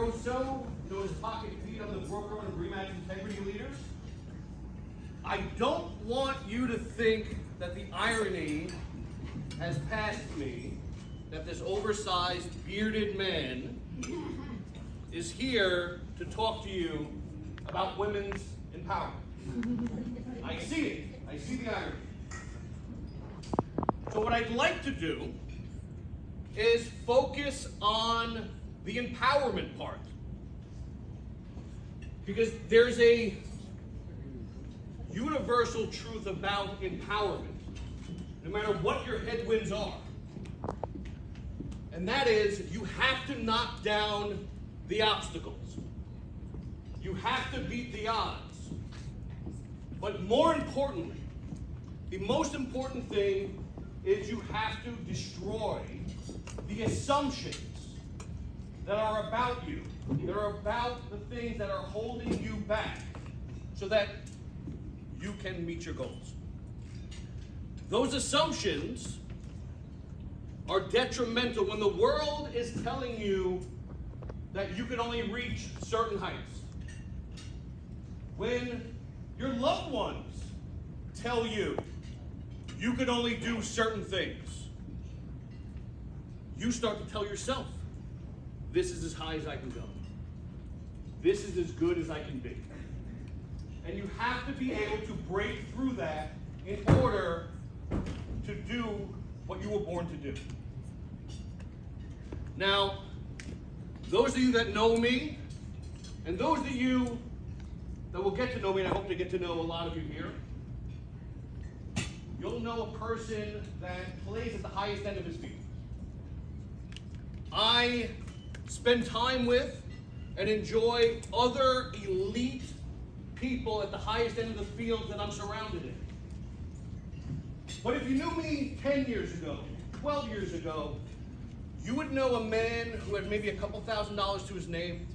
Rousseau, known as Pocket Pete, I'm the broker and Rematch Integrity Leaders. I don't want you to think that the irony has passed me, that this oversized, bearded man is here to talk to you about women's empowerment. I see it. I see the irony. So what I'd like to do is focus on the empowerment part. Because there's a universal truth about empowerment, no matter what your headwinds are. And that is, you have to knock down the obstacles. You have to beat the odds. But more importantly, the most important thing is you have to destroy the assumptions that are about you, that are about the things that are holding you back, so that you can meet your goals. Those assumptions are detrimental when the world is telling you that you can only reach certain heights. When your loved ones tell you you can only do certain things, you start to tell yourself, this is as high as I can go. This is as good as I can be. And you have to be able to break through that in order to do what you were born to do. Now, those of you that know me, and those of you that will get to know me, and I hope to get to know a lot of you here, you'll know a person that plays at the highest end of his field. I spend time with and enjoy other elite people at the highest end of the field that I'm surrounded in. But if you knew me 10 years ago, 12 years ago, you would know a man who had maybe a couple $1,000s to his name,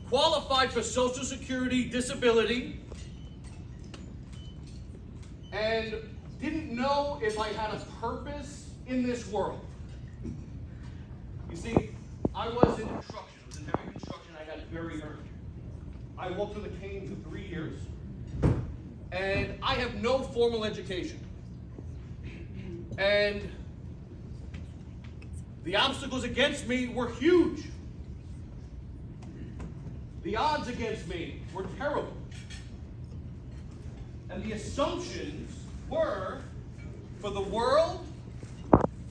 qualified for Social Security disability, and didn't know if I had a purpose in this world. You see, I was in construction. I was in heavy construction. I got very early. I walked through the cane for 3 years, and I have no formal education. And the obstacles against me were huge. The odds against me were terrible. And the assumptions were, for the world,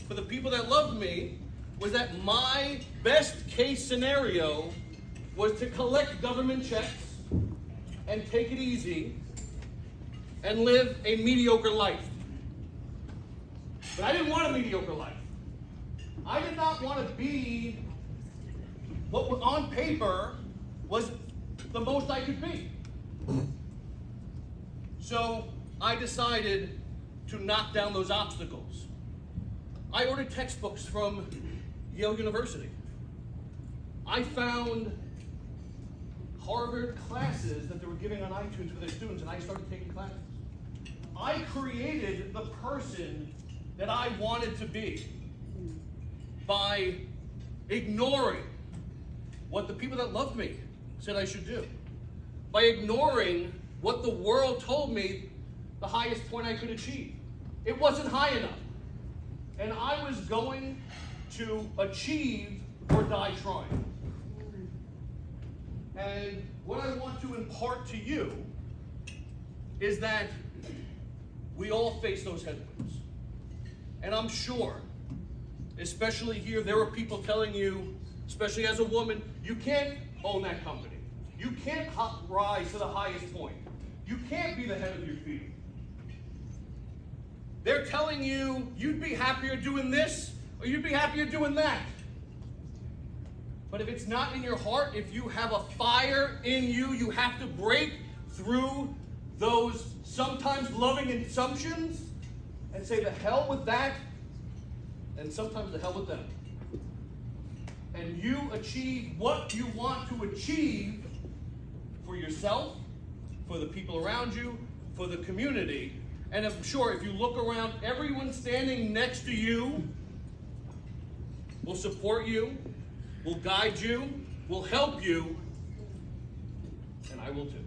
for the people that loved me, was that my best case scenario was to collect government checks and take it easy and live a mediocre life. But I didn't want a mediocre life. I did not want to be what on paper was the most I could be. So I decided to knock down those obstacles. I ordered textbooks from Yale University. I found Harvard classes that they were giving on iTunes for their students, and I started taking classes. I created the person that I wanted to be by ignoring what the people that loved me said I should do, by ignoring what the world told me the highest point I could achieve. It wasn't high enough, and I was going to achieve or die trying. And what I want to impart to you is that we all face those headwinds. And I'm sure, especially here, there are people telling you, especially as a woman, you can't own that company. You can't rise to the highest point. You can't be the head of your field. They're telling you you'd be happier doing this or you'd be happier doing that. But if it's not in your heart, if you have a fire in you, you have to break through those sometimes loving assumptions and say the hell with that, and sometimes the hell with them. And you achieve what you want to achieve for yourself, for the people around you, for the community. And I'm sure if you look around, everyone standing next to you will support you, will guide you, will help you, and I will too.